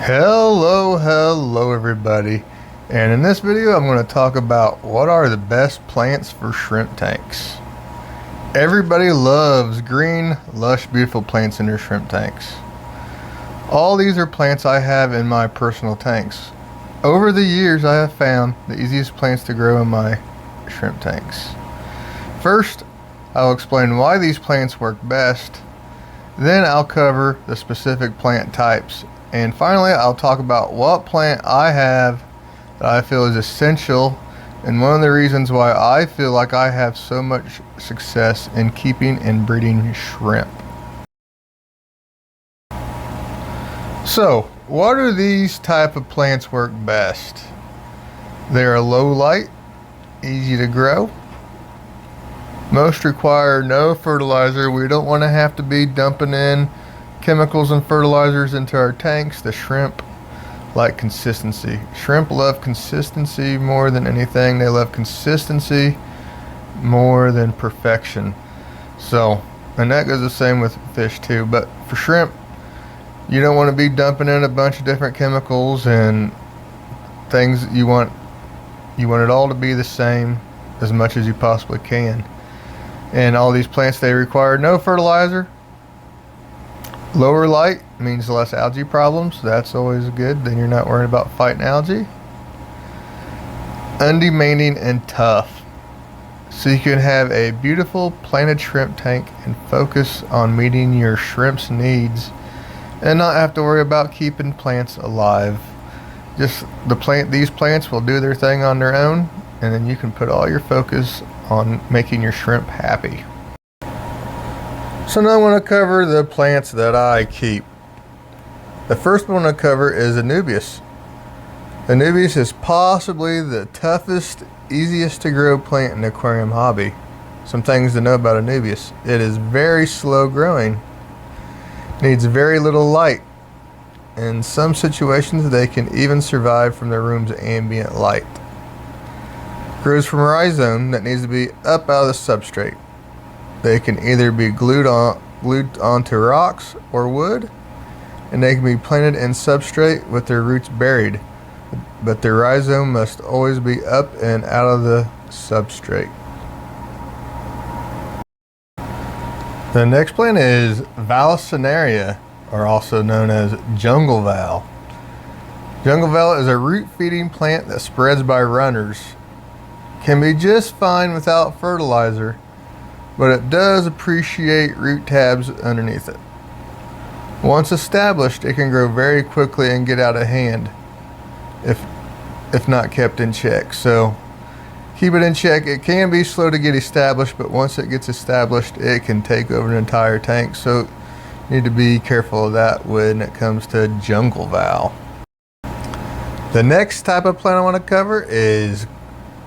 Hello everybody, and in this video I'm going to talk about what are the best plants for shrimp tanks. Everybody loves green, lush, beautiful plants in their shrimp tanks. All these are plants I have in my personal tanks. Over the years I have found the easiest plants to grow in my shrimp tanks. First, I'll explain why these plants work best, then I'll cover the specific plant types, and finally I'll talk about what plant I have that I feel is essential and one of the reasons why I feel like I have so much success in keeping and breeding shrimp. So, what do these type of plants work best? They're low light, easy to grow. Most require no fertilizer. We don't want to have to be dumping in chemicals and fertilizers into our tanks. The shrimp like consistency. Shrimp love consistency more than anything. They love consistency more than perfection. So, and that goes the same with fish too. But for shrimp, you don't want to be dumping in a bunch of different chemicals and things. You want it all to be the same as much as you possibly can. And all these plants, they require no fertilizer. Lower light means less algae problems. That's always good. Then you're not worried about fighting algae. Undemanding and tough. So you can have a beautiful planted shrimp tank and focus on meeting your shrimp's needs and not have to worry about keeping plants alive. Just these plants will do their thing on their own, and then you can put all your focus on making your shrimp happy. So now I want to cover the plants that I keep. The first one I cover is Anubias. Anubias is possibly the toughest, easiest to grow plant in the aquarium hobby. Some things to know about Anubias. It is very slow growing. Needs very little light. In some situations they can even survive from the room's ambient light. Grows from rhizome that needs to be up out of the substrate. They can either be glued onto rocks or wood, and they can be planted in substrate with their roots buried, but their rhizome must always be up and out of the substrate. The next plant is Valisenaria, or also known as jungle val. Jungle val is a root feeding plant that spreads by runners. Can be just fine without fertilizer, but it does appreciate root tabs underneath it. Once established, it can grow very quickly and get out of hand if not kept in check. So keep it in check. It can be slow to get established, but once it gets established, it can take over an entire tank. So you need to be careful of that when it comes to jungle val. The next type of plant I want to cover is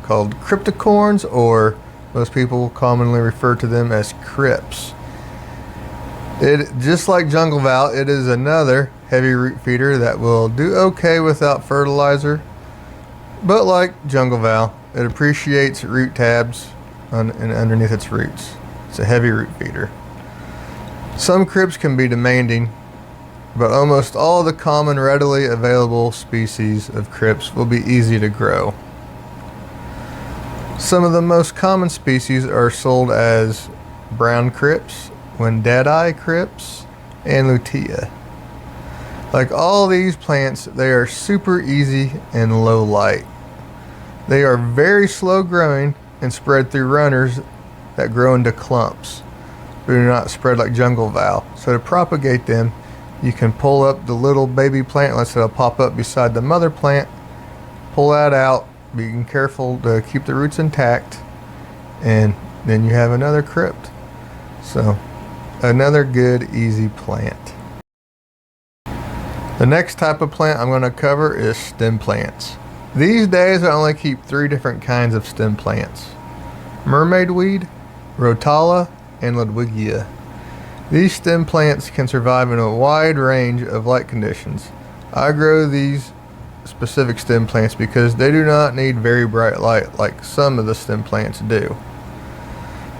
called cryptocorns, or most people commonly refer to them as Crips. Just like jungle val, it is another heavy root feeder that will do okay without fertilizer, but like jungle val, it appreciates root tabs underneath its roots. It's a heavy root feeder. Some Crips can be demanding, but almost all the common readily available species of Crips will be easy to grow. Some of the most common species are sold as brown Crips, when deadeye Crips, and lutea. Like all these plants, they are super easy and low light. They are very slow growing and spread through runners that grow into clumps, but do not spread like jungle val. So to propagate them, you can pull up the little baby plantlets that'll pop up beside the mother plant, pull that out, being careful to keep the roots intact, and then you have another crypt. So another good, easy plant. The next type of plant I'm going to cover is stem plants. These days I only keep 3 different kinds of stem plants: mermaid weed, rotala, and ludwigia. These stem plants can survive in a wide range of light conditions. I grow these specific stem plants because they do not need very bright light like some of the stem plants do.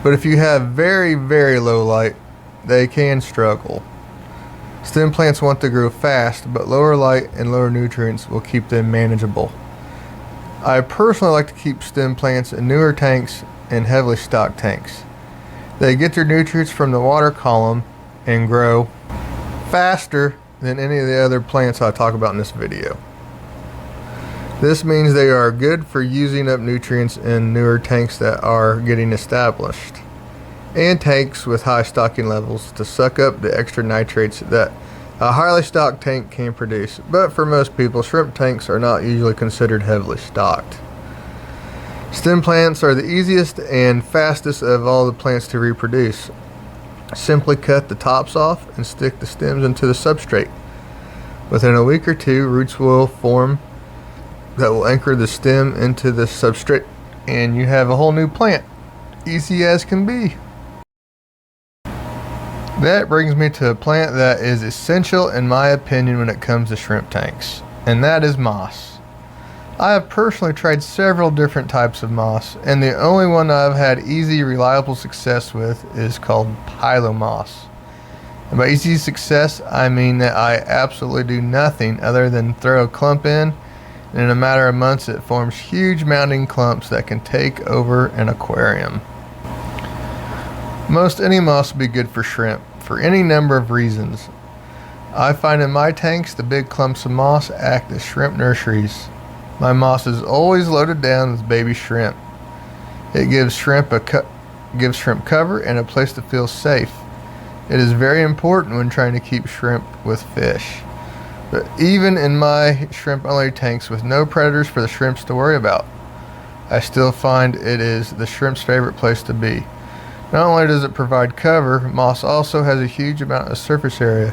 But if you have very, very low light, they can struggle. Stem plants want to grow fast, but lower light and lower nutrients will keep them manageable. I personally like to keep stem plants in newer tanks and heavily stocked tanks. They get their nutrients from the water column and grow faster than any of the other plants I talk about in this video. This means they are good for using up nutrients in newer tanks that are getting established, and tanks with high stocking levels to suck up the extra nitrates that a highly stocked tank can produce. But for most people, shrimp tanks are not usually considered heavily stocked. Stem plants are the easiest and fastest of all the plants to reproduce. Simply cut the tops off and stick the stems into the substrate. Within a week or two, roots will form that will anchor the stem into the substrate, and you have a whole new plant. Easy as can be. That brings me to a plant that is essential in my opinion when it comes to shrimp tanks, and that is moss. I have personally tried several different types of moss, and the only one I've had easy, reliable success with is called pilo moss. And by easy success, I mean that I absolutely do nothing other than throw a clump in, and in a matter of months it forms huge mounting clumps that can take over an aquarium. Most any moss will be good for shrimp for any number of reasons. I find in my tanks the big clumps of moss act as shrimp nurseries. My moss is always loaded down with baby shrimp. It gives shrimp cover and a place to feel safe. It is very important when trying to keep shrimp with fish. But even in my shrimp only tanks with no predators for the shrimps to worry about, I still find it is the shrimp's favorite place to be. Not only does it provide cover, moss also has a huge amount of surface area,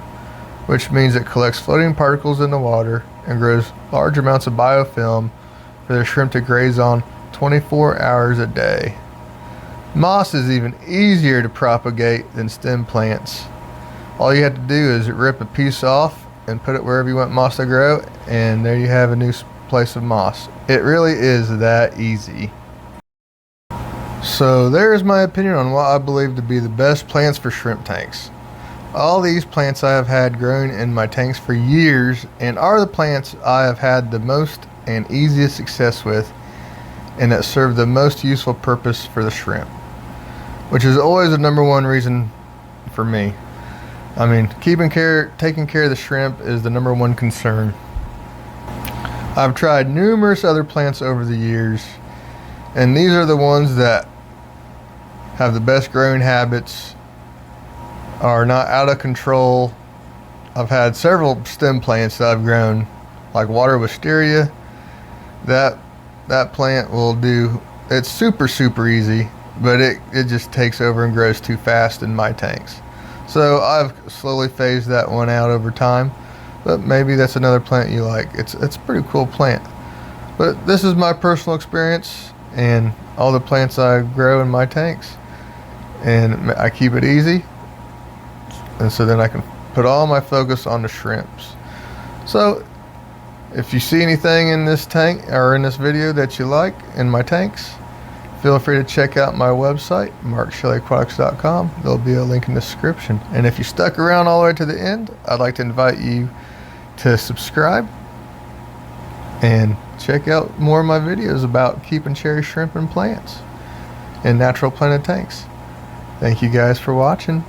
which means it collects floating particles in the water and grows large amounts of biofilm for the shrimp to graze on 24 hours a day. Moss is even easier to propagate than stem plants. All you have to do is rip a piece off and put it wherever you want moss to grow, and there you have a new place of moss. It really is that easy. So there's my opinion on what I believe to be the best plants for shrimp tanks. All these plants I have had growing in my tanks for years and are the plants I have had the most and easiest success with, and that serve the most useful purpose for the shrimp, which is always the number one reason for me. I mean, taking care of the shrimp is the number one concern. I've tried numerous other plants over the years, and these are the ones that have the best growing habits, are not out of control. I've had several stem plants that I've grown, like water wisteria. That plant will do, it's super easy, but it just takes over and grows too fast in my tanks. So I've slowly phased that one out over time, but maybe that's another plant you like. It's a pretty cool plant. But this is my personal experience and all the plants I grow in my tanks, and I keep it easy, and so then I can put all my focus on the shrimps. So if you see anything in this tank or in this video that you like in my tanks, feel free to check out my website, markshellyaquatics.com. There'll be a link in the description. And if you stuck around all the way to the end, I'd like to invite you to subscribe and check out more of my videos about keeping cherry shrimp and plants in natural planted tanks. Thank you guys for watching.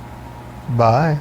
Bye.